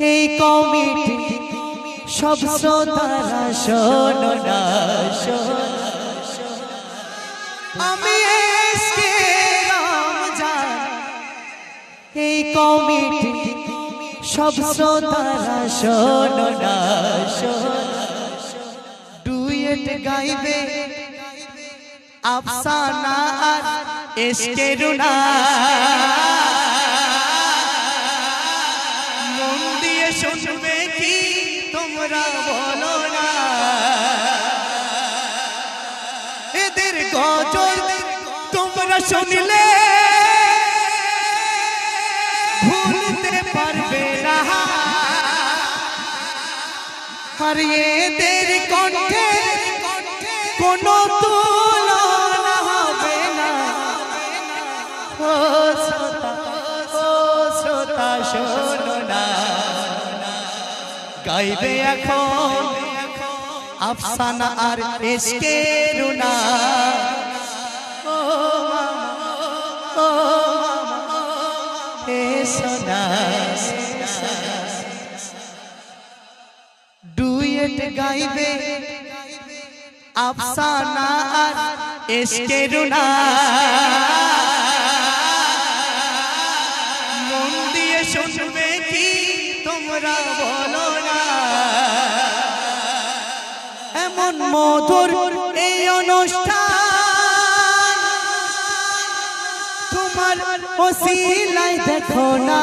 এই কমিটি সব শ্রোতারা শোনো না, আমি এসকে রমজান। এই কমিটি সব শ্রোতারা শোনো না, ডুয়েট গাইবে আফসানা আর এসকে রুনা। মন দিয়ে শুনবে কি তোমরা বলো না, এদের গজল তোমরা শুনলে ভুলতে পারবে না। আর এদের কণ্ঠে কোনো তুলনা হবে না। ও শ্রোতা শোনো না, গাইবে এখন আফসানা আর এসকে রুনা। ও মামা, ও মামা, এসো না। ডুয়েট গাইবে আফসানা আর এসকে রুনা। মন দিয়ে শুনবে কি তোমরা বলো না, এমন মধুর এই অনুষ্ঠান তোমার ওসিলায় দেখো না।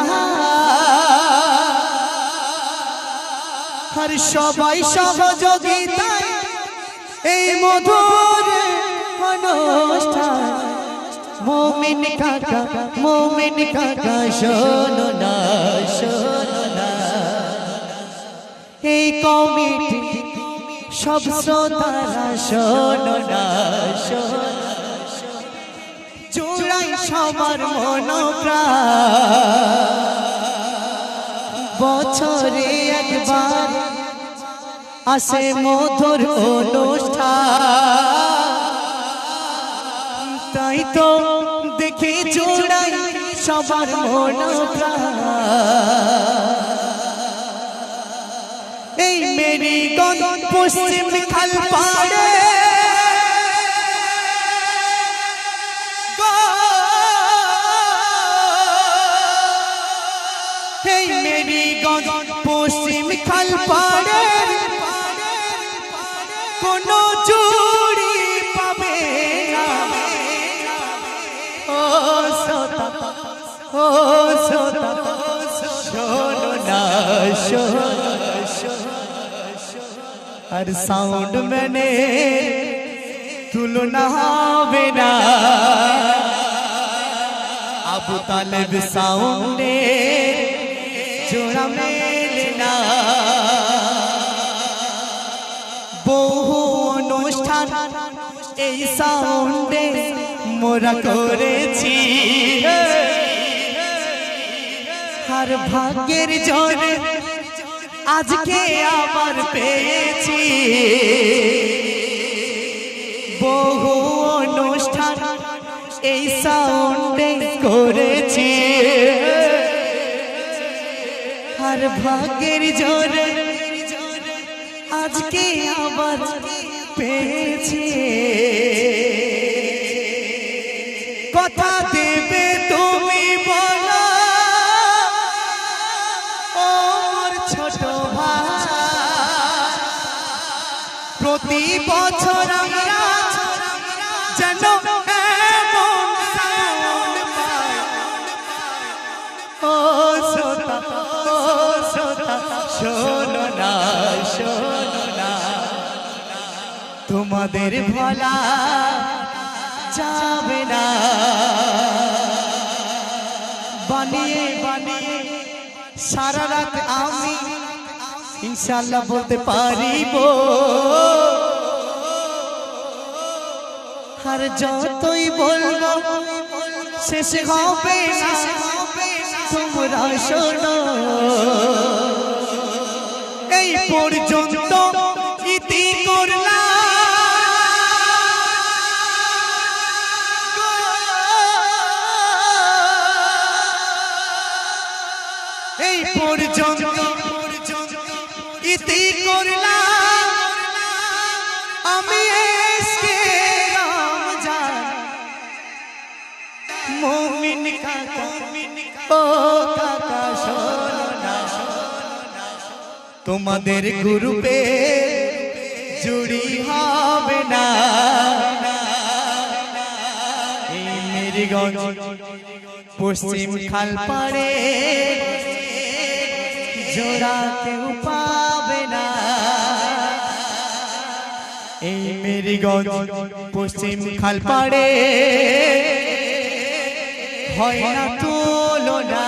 আর সবাই সহযোগিতায় এই মধুর অনুষ্ঠান। মুমিন কাকা শোনো না, শোনো না। এই কমিটি সব শ্রোতারা শোনো না, জোড়াই সবার মনোপ্রাণ। বছরে একবার আসে মধুর অনুষ্ঠান, তাই তো দেখে জোড়াই সবার মনোপ্রাণ। এই মেরিগঞ্জ পশ্চিম খাল পাড়ে এই মেরিগঞ্জ পশ্চিম খাল পাড়ে কোনো জুড়ি পাবে না। ও শ্রোতা, ও শ্রোতা শোনো না, শোনো। আর সাউন্ড मैंने তুলনা হবে না। আবু তালেব সাউন্ডে জোড়া মেলে না। বহু অনুষ্ঠান এই সাউন্ডে মোরা করেছি। আর ভাগ্যের জোরে আজকে আবার পেয়েছি। বহু অনুষ্ঠান এই সাউন্ডে করেছি। আর ভাগ্যের জোরে আজকে আবার পেয়েছি। কথা দেবে তুমি বলো ওর ছোট ভাই, প্রতি বছর আমরা যেন এমন সাউন্ড পাই। ও শ্রোতা, ও শ্রোতা শোনো না, শোনো না। তোমাদের ভোলা যাবে না। বানিয়ে বানিয়ে সারা রাত আমি ইনশাআল্লাহ বলতে পারিব। আর যতই বলবো শেষ হবে না। তোমরা শোনো, এই পর্যন্ত ইতি করলাম। এই পর্যন্ত পর্যন্ত ইতি করলাম আমি এসকে রমজান মুমিন কাকা ও কাকা শোনো না তোমাদের গ্রুপে জুড়ি হবে না এই মেরিগঞ্জ পশ্চিম খালপাড়ে জোড়া কেউ পাবে না এই মেরিগঞ্জ পশ্চিম খালপাড়ে হয় না তুলনা